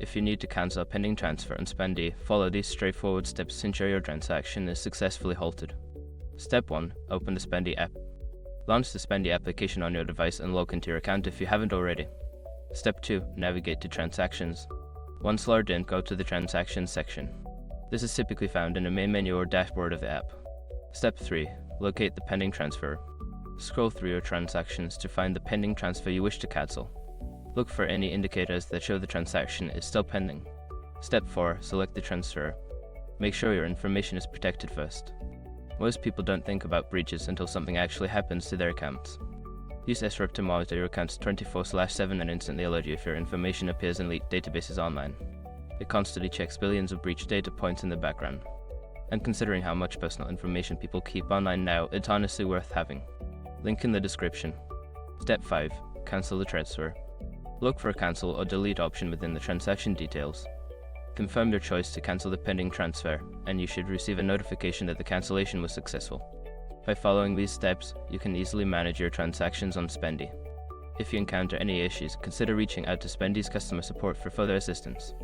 If you need to cancel a pending transfer on Spendee, follow these straightforward steps to ensure your transaction is successfully halted. Step 1. Open the Spendee app. Launch the Spendee application on your device and log into your account if you haven't already. Step 2. Navigate to Transactions. Once logged in, go to the Transactions section. This is typically found in the main menu or dashboard of the app. Step 3. Locate the pending transfer. Scroll through your transactions to find the pending transfer you wish to cancel. Look for any indicators that show the transaction is still pending. Step 4. Select the transfer. Make sure your information is protected first. Most people don't think about breaches until something actually happens to their accounts. Use SREP to monitor your accounts 24/7 and instantly alert you if your information appears in leaked databases online. It constantly checks billions of breach data points in the background. And considering how much personal information people keep online now, it's honestly worth having. Link in the description. Step 5. Cancel the transfer. Look for a cancel or delete option within the transaction details. Confirm your choice to cancel the pending transfer, and you should receive a notification that the cancellation was successful. By following these steps, you can easily manage your transactions on Spendee. If you encounter any issues, consider reaching out to Spendee's customer support for further assistance.